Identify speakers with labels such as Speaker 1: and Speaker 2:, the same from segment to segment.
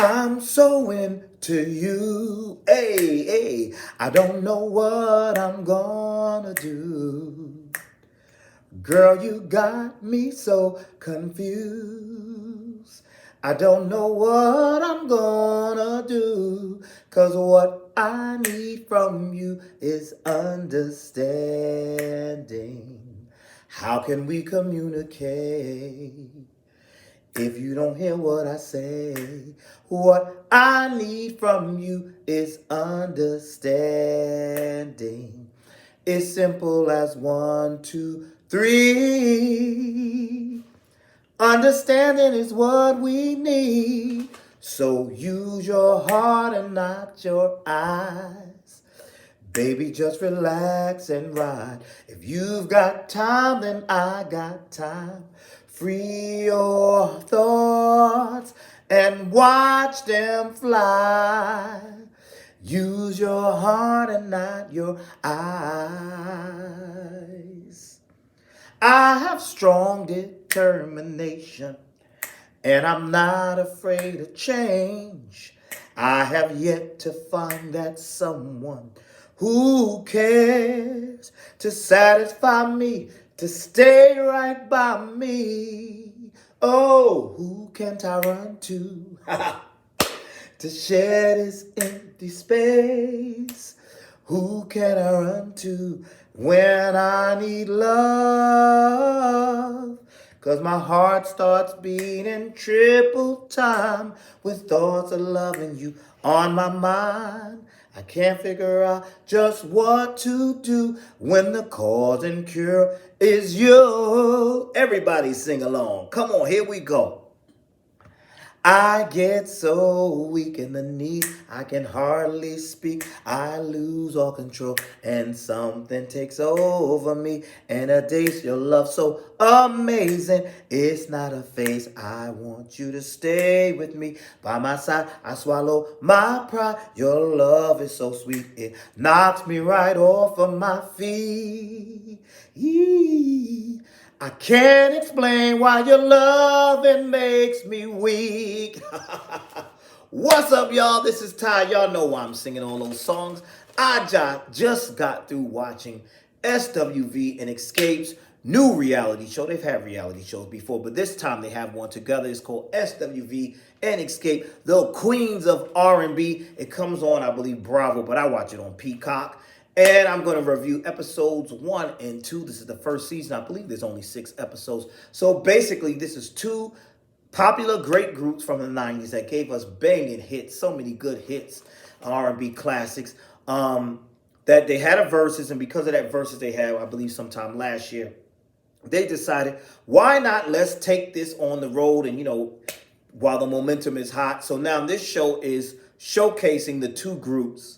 Speaker 1: I'm so into you. Hey, hey, I don't know what I'm gonna do. Girl, you got me so confused. I don't know what I'm gonna do. 'Cause what I need from you is understanding. How can we communicate if you don't hear what I say? What I need from you is understanding. It's simple as 1, 2, 3. Understanding is what we need. So use your heart and not your eyes. Baby, just relax and ride. If you've got time, then I got time. Free your thoughts and watch them fly. Use your heart and not your eyes. I have strong determination, and I'm not afraid of change. I have yet to find that someone who cares to satisfy me, to stay right by me. Oh, who can't I run to? To share this empty space. Who can I run to when I need love? 'Cause my heart starts beating triple time with thoughts of loving you on my mind. I can't figure out just what to do when the cause and cure is you. Everybody sing along. Come on, here we go. I get so weak in the knee, I can hardly speak. I lose all control, and something takes over me. And a day's your love so amazing. It's not a phase. I want you to stay with me by my side. I swallow my pride. Your love is so sweet, it knocks me right off of my feet. I can't explain why your loving makes me weak. What's up, y'all? This is Ty. Y'all know why I'm singing all those songs. I just got through watching SWV and Xscape's new reality show. They've had reality shows before, but this time they have one together. It's called SWV and Xscape, the Queens of R&B. It comes on, I believe, Bravo, but I watch it on Peacock. And I'm going to review episodes 1 and 2. This is the first season. I believe there's only 6 episodes. So basically, this is two popular great groups from the 90s that gave us banging hits, so many good hits, R&B classics, that they had a versus. And because of that versus they had, I believe sometime last year, they decided, why not let's take this on the road and, while the momentum is hot. So now this show is showcasing the two groups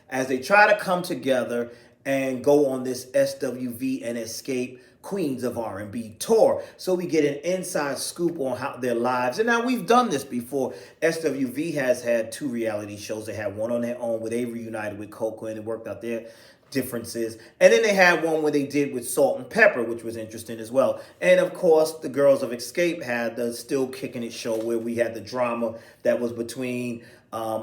Speaker 1: as they try to come together and go on this SWV and Xscape Queens of R&B tour. So we get an inside scoop on how their lives. And now we've done this before. SWV has had 2 reality shows. They had one on their own where they reunited with Coco and it worked out their differences. And then they had one where they did with Salt and Pepper, which was interesting as well. And of course, the girls of Xscape had the Still Kicking It show where we had the drama that was between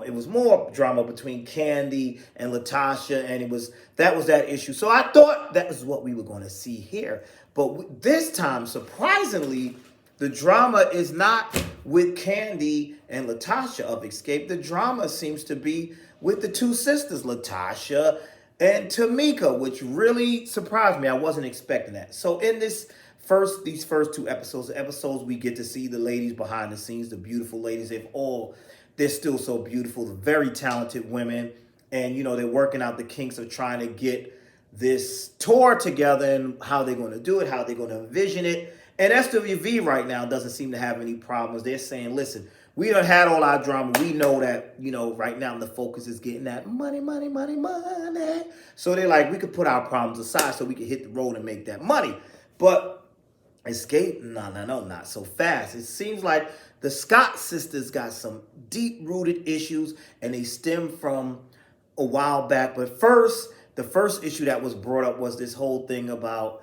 Speaker 1: it was more drama between Candy and Latasha, and that was that issue. So I thought that was what we were going to see here. But this time, surprisingly, the drama is not with Candy and Latasha of Xscape. The drama seems to be with the two sisters, Latasha and Tamika, which really surprised me. I wasn't expecting that. So in these first 2 episodes, we get to see the ladies behind the scenes, the beautiful ladies. They're still so beautiful, very talented women. And, they're working out the kinks of trying to get this tour together and how they're going to do it, how they're going to envision it. And SWV right now doesn't seem to have any problems. They're saying, listen, we done had all our drama. We know that, right now the focus is getting that money, money, money, money. So they're like, we could put our problems aside so we can hit the road and make that money. But Xscape, no, not so fast. It seems like the Scott sisters got some deep-rooted issues, and they stem from a while back. But the first issue that was brought up was this whole thing about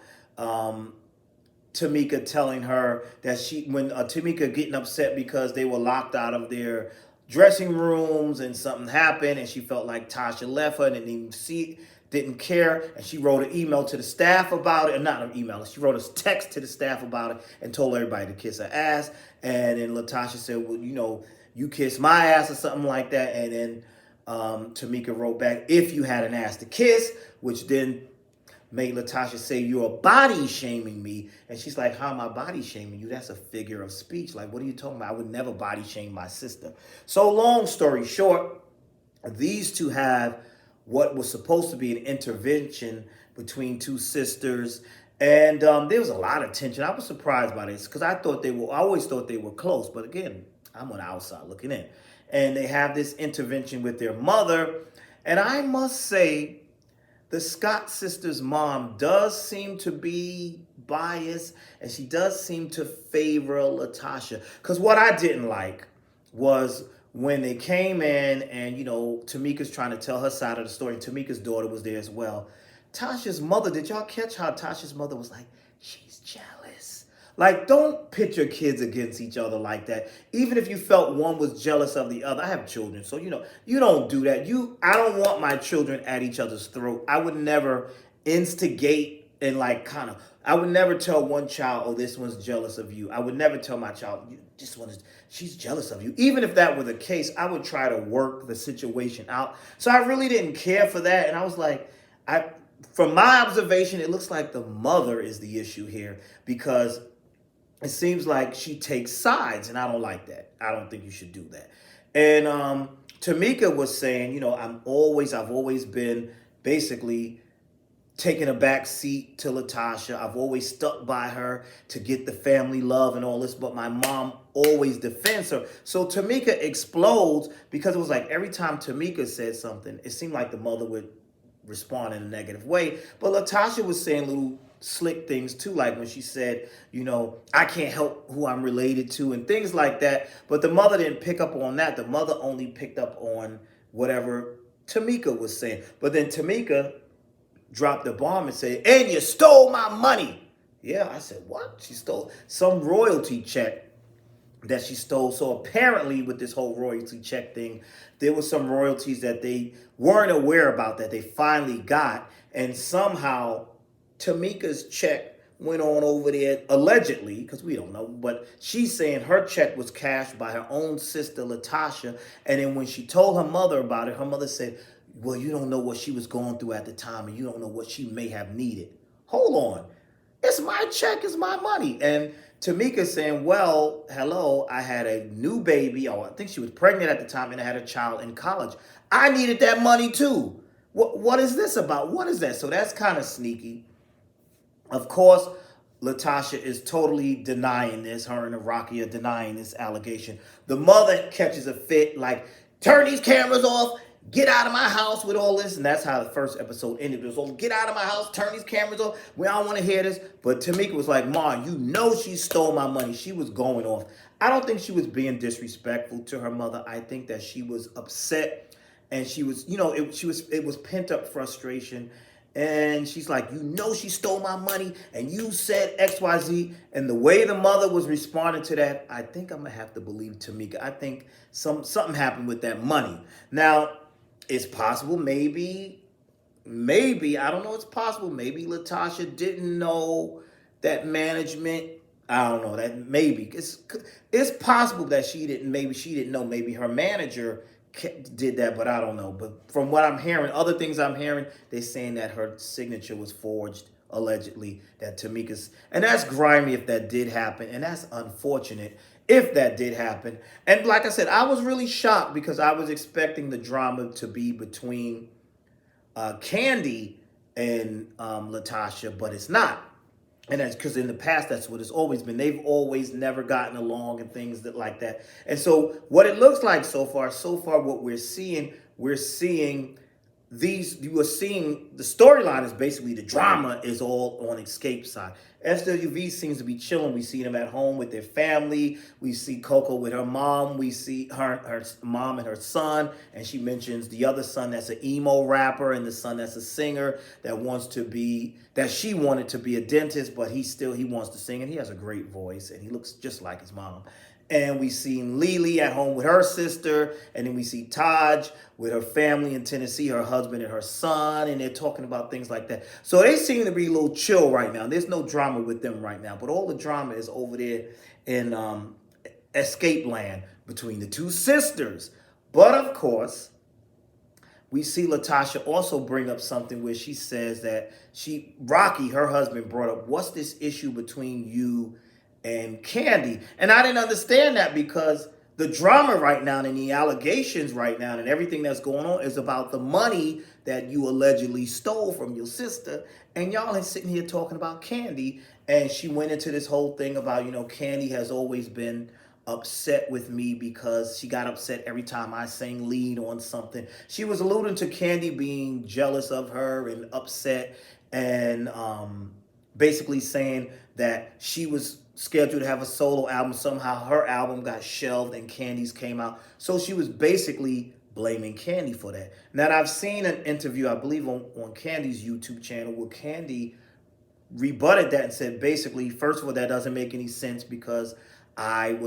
Speaker 1: Tamika telling her that when Tamika getting upset because they were locked out of their dressing rooms and something happened and she felt like Tasha left her and didn't care, and she wrote an email to the staff about it, or not an email, she wrote a text to the staff about it and told everybody to kiss her ass. And then Latasha said, well, you kiss my ass or something like that. And then Tamika wrote back, if you had an ass to kiss, which then made Latasha say, you're body shaming me. And she's like, how am I body shaming you? That's a figure of speech. Like, what are you talking about? I would never body shame my sister. So long story short, these two have what was supposed to be an intervention between two sisters. And there was a lot of tension. I was surprised by this because I always thought they were close. But again, I'm on the outside looking in. And they have this intervention with their mother. And I must say, the Scott sisters' mom does seem to be biased, and she does seem to favor Latasha. Because what I didn't like was when they came in and, Tamika's trying to tell her side of the story, and Tamika's daughter was there as well. Tasha's mother, did y'all catch how Tasha's mother was like, she's jealous? Like, don't pit your kids against each other like that. Even if you felt one was jealous of the other. I have children, so you don't do that. I don't want my children at each other's throat. I would never instigate and I would never tell one child, oh, this one's jealous of you. I would never tell my child, she's jealous of you. Even if that were the case, I would try to work the situation out. So I really didn't care for that. And I was like, from my observation, it looks like the mother is the issue here, because it seems like she takes sides, and I don't like that. I don't think you should do that. And Tamika was saying, I've always been basically taking a back seat to Latasha. I've always stuck by her to get the family love and all this, but my mom always defends her. So Tamika explodes because it was like every time Tamika said something, it seemed like the mother would respond in a negative way. But Latasha was saying little slick things too, like when she said, I can't help who I'm related to and things like that. But the mother didn't pick up on that. The mother only picked up on whatever Tamika was saying. But then Tamika dropped the bomb and said, and you stole my money. Yeah, I said, what? She stole some royalty check that she stole. So apparently with this whole royalty check thing, there was some royalties that they weren't aware about that they finally got. And somehow Tamika's check went on over there, allegedly, because we don't know, but she's saying her check was cashed by her own sister, Latasha. And then when she told her mother about it, her mother said, well, you don't know what she was going through at the time, and you don't know what she may have needed. Hold on. It's my check, it's my money. And Tamika saying, well, hello, I had a new baby, or I think she was pregnant at the time, and I had a child in college. I needed that money too. What is this about? What is that? So that's kind of sneaky. Of course, Latasha is totally denying this. Her and Rocky are denying this allegation. The mother catches a fit, like, turn these cameras off, get out of my house with all this. And that's how the first episode ended. It was all, get out of my house, turn these cameras off. We don't want to hear this. But Tamika was like, Ma, she stole my money. She was going off. I don't think she was being disrespectful to her mother. I think that she was upset. And she was, it was pent up frustration. And she's like, she stole my money, and you said XYZ. And the way the mother was responding to that, I think I'm going to have to believe Tamika. I think something happened with that money. Now, it's possible, maybe, I don't know, it's possible, maybe Latasha didn't know that management, I don't know, that maybe. It's possible that she didn't know, maybe her manager did that, but I don't know. But from what I'm hearing, other things I'm hearing, they're saying that her signature was forged, allegedly, that Tamika's, and that's grimy if that did happen, and that's unfortunate if that did happen. And like I said, I was really shocked because I was expecting the drama to be between Candy and Latasha, but it's not. And that's because in the past, that's what it's always been. They've always never gotten along and things like that. And so what it looks like so far, what we're seeing the storyline is basically the drama is all on Xscape's side. SWV seems to be chilling. We see them at home with their family. We see Coco with her mom. We see her mom and her son. And she mentions the other son that's an emo rapper and the son that's a singer that she wanted to be a dentist, but he wants to sing. And he has a great voice and he looks just like his mom. And we seen Lily at home with her sister, and then we see Taj with her family in Tennessee, her husband and her son, and they're talking about things like that. So they seem to be a little chill right now. There's no drama with them right now, but all the drama is over there in Escape Land between the two sisters. But of course, we see Latasha also bring up something where she says that Rocky, her husband, brought up, what's this issue between you and Candy? And I didn't understand that because the drama right now and the allegations right now and everything that's going on is about the money that you allegedly stole from your sister. And y'all are sitting here talking about Candy. And she went into this whole thing about, Candy has always been upset with me because she got upset every time I sang lead on something. She was alluding to Candy being jealous of her and upset, and basically saying that she was scheduled to have a solo album. Somehow her album got shelved and Candy's came out. So she was basically blaming Candy for that. Now, I've seen an interview, I believe on Candy's YouTube channel, where Candy rebutted that and said, basically, first of all, that doesn't make any sense because I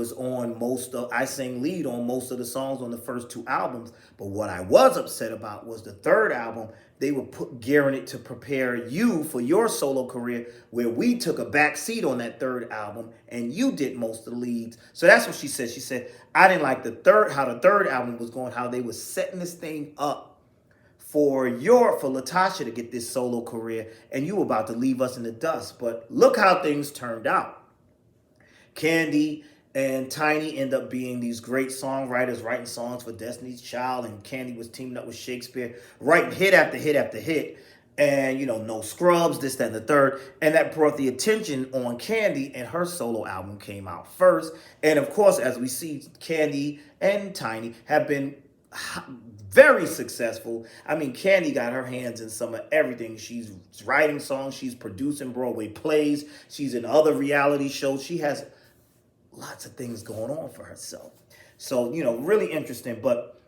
Speaker 1: sang lead on most of the songs on the first two albums. But what I was upset about was the third album. They were gearing it to prepare you for your solo career, where we took a back seat on that third album and you did most of the leads. So that's what she said. She said, I didn't like how the third album was going, how they were setting this thing up for Latasha to get this solo career, and you were about to leave us in the dust. But look how things turned out. Candy and Tiny end up being these great songwriters, writing songs for Destiny's Child, and Candy was teaming up with Shakespeare, writing hit after hit after hit, and No Scrubs, this, that, and the third, and that brought the attention on Candy, and her solo album came out first. And of course, as we see, Candy and Tiny have been very successful. I mean, Candy got her hands in some of everything. She's writing songs, she's producing Broadway plays, she's in other reality shows. She has lots of things going on for herself. So, really interesting. But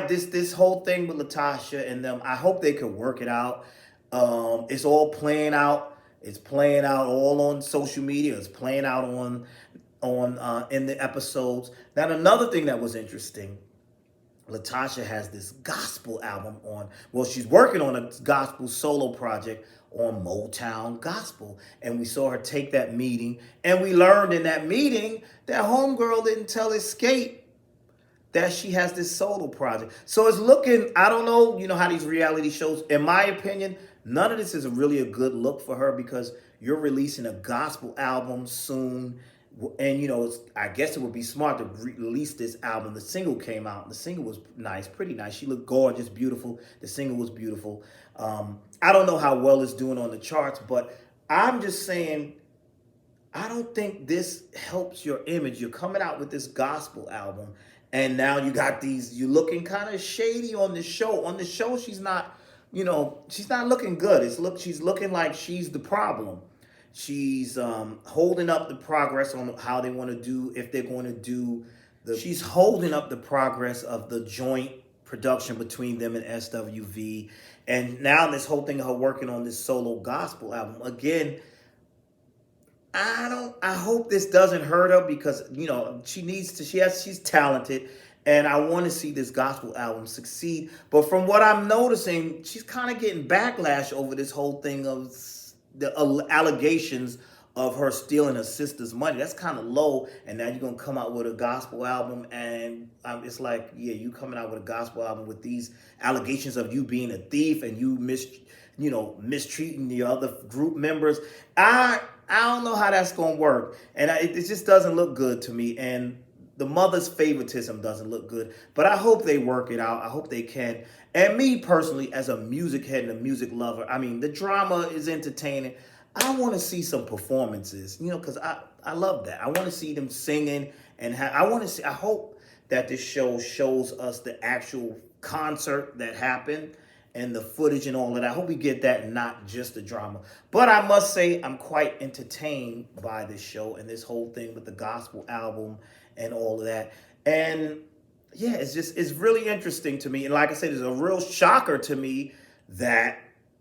Speaker 1: this whole thing with Latasha and them, I hope they could work it out. It's all playing out. It's playing out all on social media. It's playing out on in the episodes. Now, another thing that was interesting, Latasha has this gospel album she's working on a gospel solo project on Motown Gospel. And we saw her take that meeting, and we learned in that meeting that homegirl didn't tell Xscape that she has this solo project. So it's looking, I don't know, how these reality shows, in my opinion, none of this is really a good look for her, because you're releasing a gospel album soon. And, I guess it would be smart to release this album. The single came out. The single was nice, pretty nice. She looked gorgeous, beautiful. The single was beautiful. I don't know how well it's doing on the charts, but I'm just saying, I don't think this helps your image. You're coming out with this gospel album, and now you're looking kind of shady on the show. On the show, she's not looking good. She's looking like she's the problem. She's holding up the progress on how they want to do, if they're going to do she's holding up the progress of the joint production between them and SWV. And now this whole thing of her working on this solo gospel album. Again, I hope this doesn't hurt her, because, she's talented, and I want to see this gospel album succeed. But from what I'm noticing, she's kind of getting backlash over this whole thing of the allegations of her stealing her sister's money. That's kind of low. And now you're going to come out with a gospel album, and it's like, yeah, you coming out with a gospel album with these allegations of you being a thief and you mistreating the other group members. I don't know how that's going to work. And it just doesn't look good to me. And the mother's favoritism doesn't look good. But I hope they work it out. I hope they can. And me personally, as a music head and a music lover, I mean, the drama is entertaining. I want to see some performances, because I love that. I want to see them singing, and I hope that this show shows us the actual concert that happened and the footage and all of that. I hope we get that and not just the drama. But I must say, I'm quite entertained by this show and this whole thing with the gospel album and all of that. And yeah, it's really interesting to me. And like I said, it's a real shocker to me that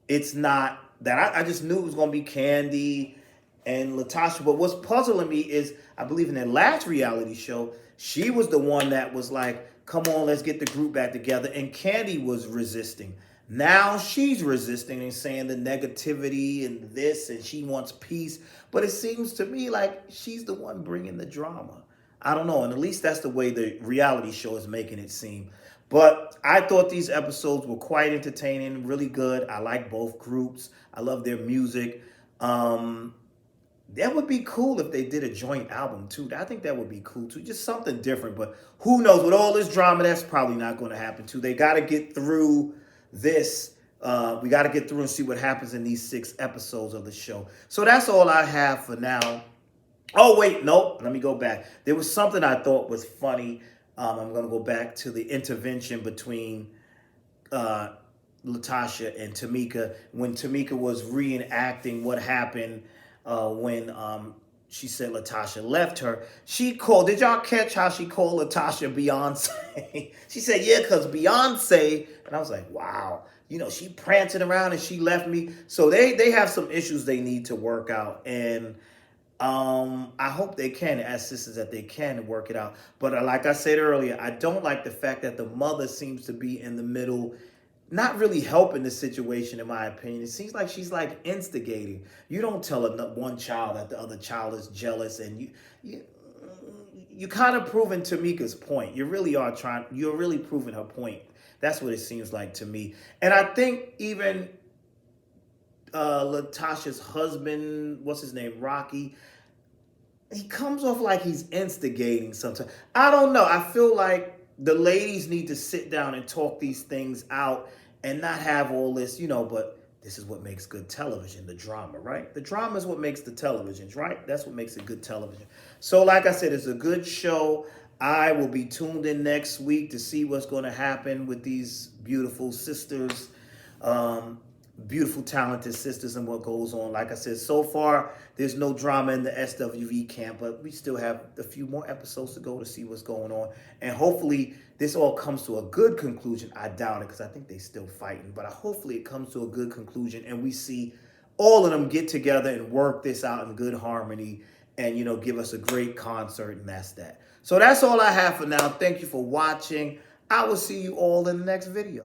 Speaker 1: it's not, that I just knew it was going to be Candy and Latasha. But what's puzzling me is, I believe in their last reality show, she was the one that was like, come on, let's get the group back together. And Candy was resisting. Now she's resisting and saying the negativity and this, and she wants peace. But it seems to me like she's the one bringing the drama. I don't know. And at least that's the way the reality show is making it seem. But I thought these episodes were quite entertaining, really good. I like both groups. I love their music. That would be cool if they did a joint album too. I think that would be cool too. Just something different. But who knows? With all this drama, that's probably not going to happen too. They got to get through this. We got to get through and see what happens in these 6 episodes of the show. So that's all I have for now. Oh, wait, nope. Let me go back. There was something I thought was funny. I'm going to go back to the intervention between Latasha and Tamika, when Tamika was reenacting what happened when she said Latasha left her. She called, did y'all catch how she called Latasha Beyonce? She said, yeah, because Beyonce, and I was like, wow, you know, she prancing around and she left me. So they have some issues they need to work out, and I hope they can, as sisters, that they can work it out. But like I said earlier, I don't like the fact that the mother seems to be in the middle, not really helping the situation, in my opinion. It seems like she's like instigating. You don't tell one child that the other child is jealous, and you kind of proving Tamika's point. You really are trying. You're really proving her point. That's what it seems like to me. And I think even Latasha's husband, what's his name, Rocky, he comes off like he's instigating sometimes. I don't know. I feel like the ladies need to sit down and talk these things out and not have all this, you know, but this is what makes good television, the drama, right? The drama is what makes the televisions, right? That's what makes it good television. So like I said, it's a good show. I will be tuned in next week to see what's going to happen with these beautiful sisters, beautiful, talented sisters, and what goes on. Like I said, so far, there's no drama in the SWV camp, but we still have a few more episodes to go to see what's going on. And hopefully, this all comes to a good conclusion. I doubt it, because I think they're still fighting. But hopefully, it comes to a good conclusion, and we see all of them get together and work this out in good harmony and, you know, give us a great concert, and that's that. So that's all I have for now. Thank you for watching. I will see you all in the next video.